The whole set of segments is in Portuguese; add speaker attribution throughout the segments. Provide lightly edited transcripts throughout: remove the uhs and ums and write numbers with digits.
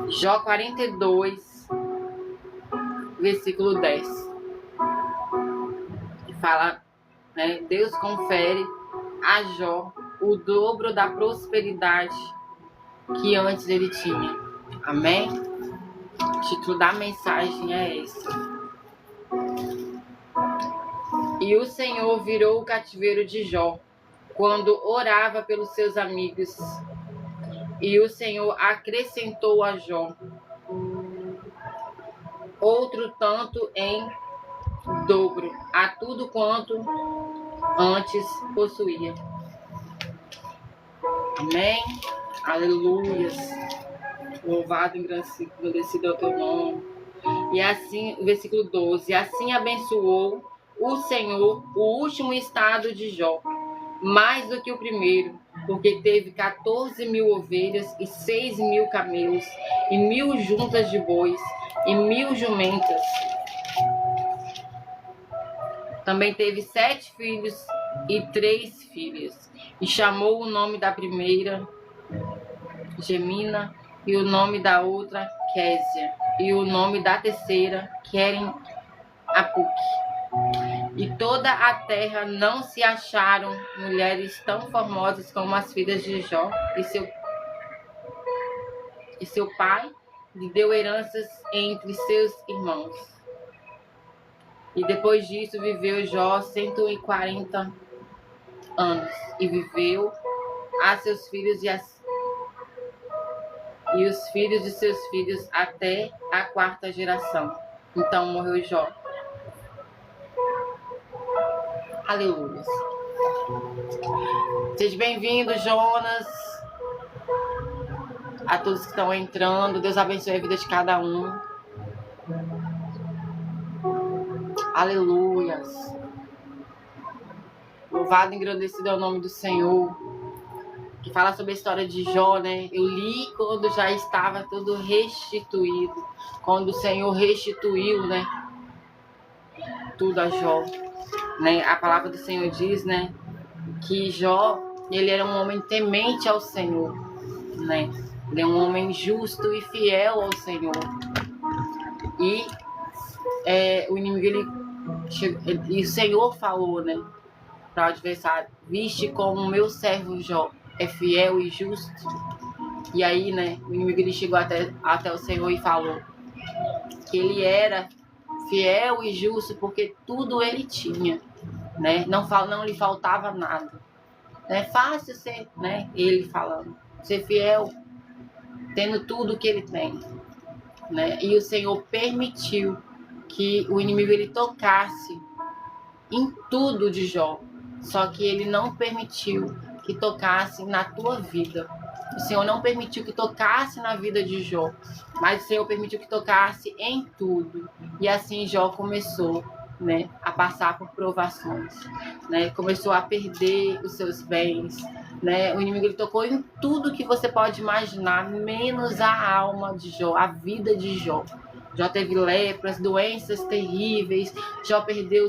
Speaker 1: Jó 42, versículo 10. Que fala, né? Deus confere a Jó o dobro da prosperidade que antes ele tinha. Amém? O título da mensagem é esse. E o Senhor virou o cativeiro de Jó quando orava pelos seus amigos. E o Senhor acrescentou a Jó outro tanto em dobro a tudo quanto antes possuía. Amém? Aleluias. Louvado e engrandecido é o teu nome. E assim, o versículo 12. E assim abençoou o Senhor o último estado de Jó, mais do que o primeiro, porque teve 14.000 ovelhas e 6.000 camelos, e 1.000 juntas de bois, e 1.000 jumentas. Também teve 7 filhos e 3 filhas. E chamou o nome da primeira Gemina, e o nome da outra Késia, e o nome da terceira Querem Apuque. E toda a terra não se acharam mulheres tão formosas como as filhas de Jó, e seu pai lhe deu heranças entre seus irmãos. E depois disso viveu Jó 140 anos, e viveu a seus filhos e os filhos de seus filhos até a 4ª geração. Então morreu Jó. Aleluia. Seja bem-vindo, Jonas. A todos que estão entrando. Deus abençoe a vida de cada um. Aleluias. Louvado e engrandecido é o nome do Senhor. Que fala sobre a história de Jó, né? Eu li quando já estava tudo restituído. Quando o Senhor restituiu, né? Tudo a Jó. Né? A palavra do Senhor diz, né? Que Jó, ele era um homem temente ao Senhor, né? Ele é um homem justo e fiel ao Senhor. E o inimigo, e o Senhor falou, né? Para o adversário: viste como o meu servo Jó é fiel e justo. E aí, né, o inimigo ele chegou até o Senhor e falou que ele era fiel e justo porque tudo ele tinha, né? Não lhe faltava nada. É fácil ser, né, ele falando, ser fiel, tendo tudo que ele tem, né? E o Senhor permitiu que o inimigo ele tocasse em tudo de Jó, só que ele não permitiu que tocasse na tua vida. O Senhor não permitiu que tocasse na vida de Jó, mas o Senhor permitiu que tocasse em tudo. E assim Jó começou, né, a passar por provações, né? Começou a perder os seus bens, né? O inimigo ele tocou em tudo que você pode imaginar, menos a alma de Jó, a vida de Jó. Jó teve lepras, doenças terríveis. Jó perdeu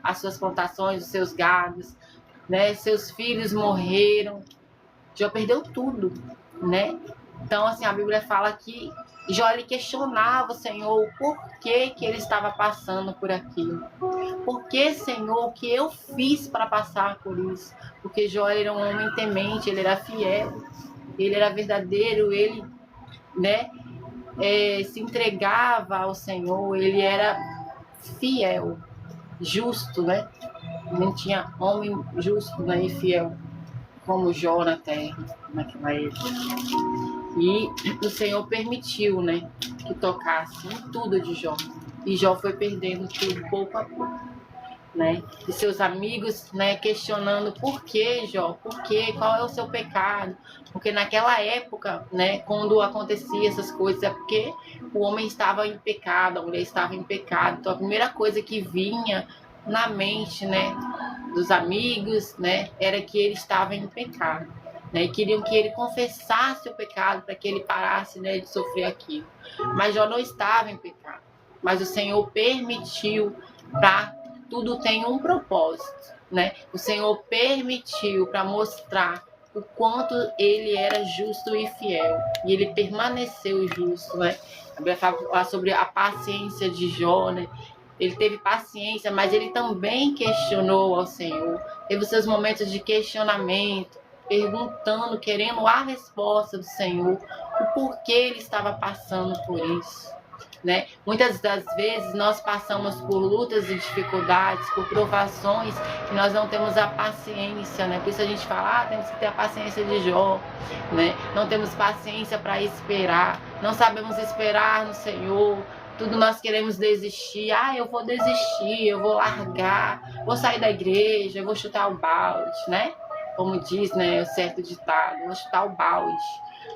Speaker 1: as suas plantações, os seus gados, né? Seus filhos morreram. Jó perdeu tudo, né? Então, assim, a Bíblia fala que Jó ele questionava o Senhor o porquê que ele estava passando por aquilo. Por que, Senhor, o que eu fiz para passar por isso? Porque Jó era um homem temente, ele era fiel, ele era verdadeiro, ele, né, se entregava ao Senhor, ele era fiel, justo, né? Não tinha homem justo, né, e fiel como Jó na terra, naquela época. E o Senhor permitiu, né, que tocasse em tudo de Jó. E Jó foi perdendo tudo pouco a pouco, né? E seus amigos, né, questionando por que, Jó, por que, qual é o seu pecado? Porque naquela época, né, quando acontecia essas coisas, é porque o homem estava em pecado, a mulher estava em pecado. Então a primeira coisa que vinha na mente, né, dos amigos, né, era que ele estava em pecado, né, e queriam que ele confessasse o pecado para que ele parasse, né, de sofrer aquilo. Mas Jó não estava em pecado, mas o Senhor permitiu, para tudo tem um propósito, né? O Senhor permitiu para mostrar o quanto ele era justo e fiel. E ele permaneceu justo, né? A Bíblia fala sobre a paciência de Jó, né? Ele teve paciência, mas ele também questionou ao Senhor. Teve seus momentos de questionamento, perguntando, querendo a resposta do Senhor, o porquê ele estava passando por isso, né? Muitas das vezes nós passamos por lutas e dificuldades, por provações, e nós não temos a paciência, né? Por isso a gente fala, temos que ter a paciência de Jó, né? Não temos paciência para esperar, não sabemos esperar no Senhor. Tudo nós queremos desistir. Eu vou desistir, eu vou largar, vou sair da igreja, eu vou chutar o balde, né? Como diz, né, o certo ditado, vou chutar o balde.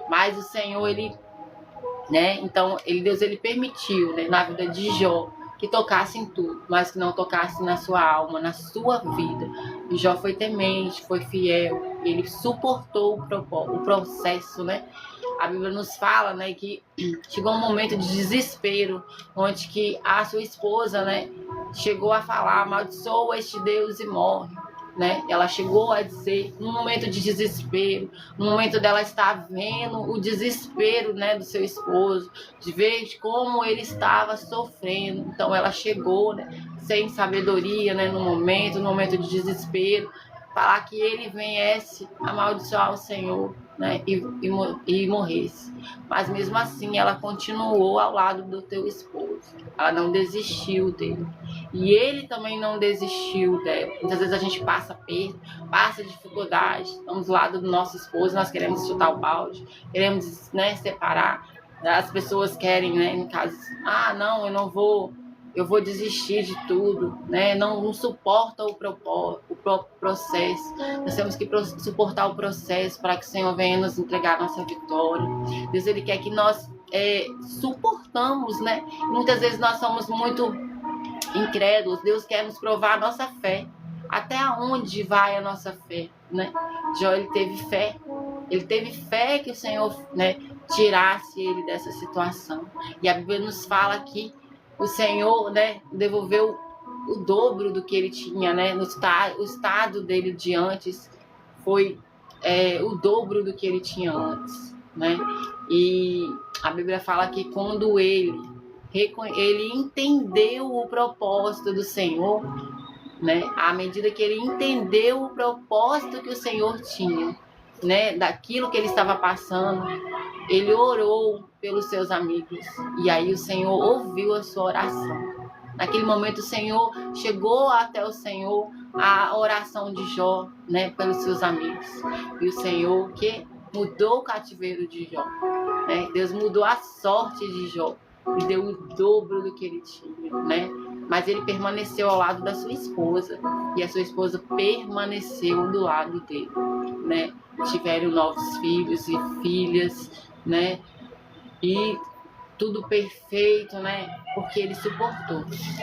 Speaker 1: Mas o Senhor, ele, né? Então, Deus, ele permitiu, né, na vida de Jó, que tocasse em tudo, mas que não tocasse na sua alma, na sua vida. E Jó foi temente, foi fiel, ele suportou o processo, né? A Bíblia nos fala, né, que chegou um momento de desespero, onde que a sua esposa, né, chegou a falar, amaldiçoa este Deus e morre, né? Ela chegou a dizer, num momento de desespero, no momento dela estar vendo o desespero, né, do seu esposo, de ver como ele estava sofrendo. Então ela chegou, né, sem sabedoria, né, no momento de desespero, falar que ele viesse amaldiçoar o Senhor, né, e morresse. Mas mesmo assim ela continuou ao lado do teu esposo. Ela não desistiu dele. E ele também não desistiu dela. Muitas vezes a gente passa perto, passa dificuldade, estamos do lado do nosso esposo, nós queremos chutar o balde, queremos, né, separar. As pessoas querem, né, no caso, não, eu vou desistir de tudo, né? Não suporta o processo. Nós temos que suportar o processo para que o Senhor venha nos entregar a nossa vitória. Deus, ele quer que nós suportamos, né? Muitas vezes nós somos muito incrédulos. Deus quer nos provar a nossa fé. Até onde vai a nossa fé, né? Jó, ele teve fé. Ele teve fé que o Senhor, né, tirasse ele dessa situação. E a Bíblia nos fala que o Senhor, né, devolveu o dobro do que ele tinha, né? O estado dele de antes foi o dobro do que ele tinha antes, né? E a Bíblia fala que quando ele entendeu o propósito do Senhor, né? À medida que ele entendeu o propósito que o Senhor tinha, né, daquilo que ele estava passando, ele orou pelos seus amigos. E aí o Senhor ouviu a sua oração. Naquele momento o Senhor chegou até o Senhor a oração de Jó, né, pelos seus amigos. E o Senhor que mudou o cativeiro de Jó, né? Deus mudou a sorte de Jó e deu o dobro do que ele tinha, né? Mas ele permaneceu ao lado da sua esposa, e a sua esposa permaneceu do lado dele, né? Tiveram novos filhos e filhas, né? E tudo perfeito, né? Porque ele suportou,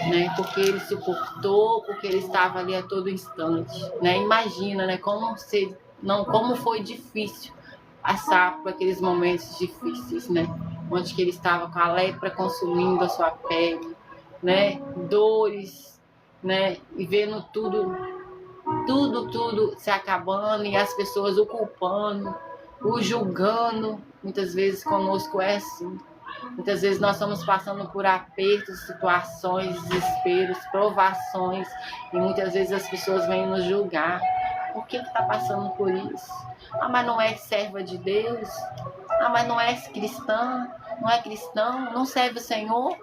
Speaker 1: né? Porque ele suportou, porque ele estava ali a todo instante, né? Imagina, né? Como foi difícil passar por aqueles momentos difíceis, né? Onde que ele estava com a lepra consumindo a sua pele, né? Dores, né? E vendo tudo se acabando, e as pessoas o culpando, o julgando. Muitas vezes conosco é assim. Muitas vezes nós estamos passando por apertos, situações, desesperos, provações, e muitas vezes as pessoas vêm nos julgar. Por que está passando por isso? Mas não é serva de Deus? Mas não é cristã? Não é cristão? Não serve o Senhor?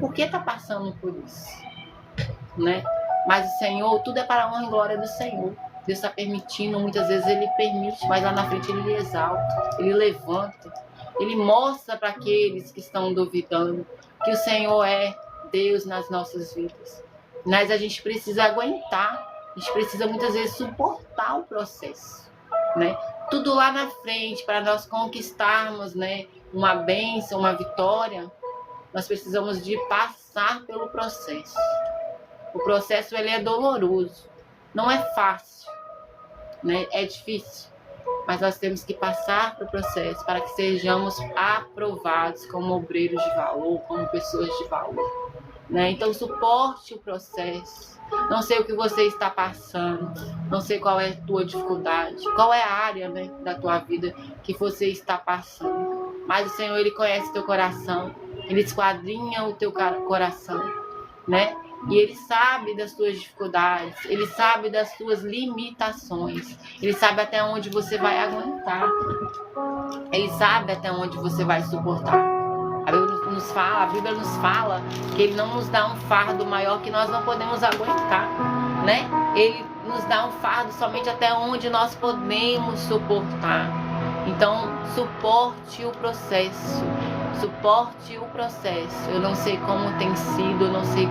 Speaker 1: Por que está passando por isso? Né? Mas o Senhor, tudo é para a honra e glória do Senhor. Deus está permitindo, muitas vezes ele permite, mas lá na frente ele exalta, ele levanta, ele mostra para aqueles que estão duvidando que o Senhor é Deus nas nossas vidas. Mas a gente precisa aguentar, a gente precisa muitas vezes suportar o processo, né? Tudo lá na frente, para nós conquistarmos, né, uma bênção, uma vitória, nós precisamos de passar pelo processo. O processo, ele é doloroso, não é fácil, né? É difícil, mas nós temos que passar pelo processo para que sejamos aprovados como obreiros de valor, como pessoas de valor, né? Então suporte o processo, Não sei o que você está passando, não sei qual é a tua dificuldade, qual é a área, né, da tua vida que você está passando. Mas o Senhor, Ele conhece teu coração, Ele esquadrinha o teu coração, né? E Ele sabe das tuas dificuldades, Ele sabe das tuas limitações, Ele sabe até onde você vai aguentar, Ele sabe até onde você vai suportar. A Bíblia nos fala que Ele não nos dá um fardo maior que nós não podemos aguentar, né? Ele nos dá um fardo somente até onde nós podemos suportar. Então, suporte o processo. Suporte o processo. Eu não sei como tem sido, eu não sei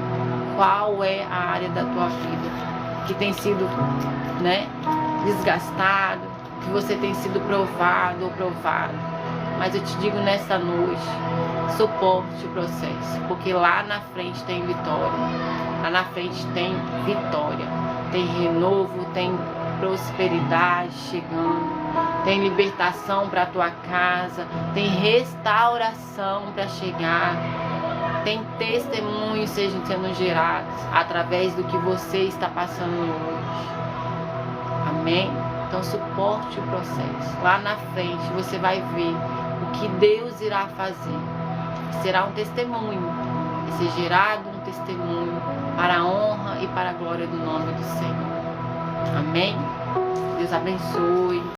Speaker 1: qual é a área da tua vida que tem sido, né, desgastado, que você tem sido provado ou provado. Mas eu te digo nessa noite, suporte o processo, porque lá na frente tem vitória. Lá na frente tem vitória, tem renovo, tem prosperidade chegando, tem libertação para a tua casa, tem restauração para chegar, tem testemunhos sendo gerados através do que você está passando hoje. Amém? Então suporte o processo. Lá na frente você vai ver o que Deus irá fazer. Será um testemunho. Vai ser gerado um testemunho para a honra e para a glória do nome do Senhor. Amém? Deus abençoe.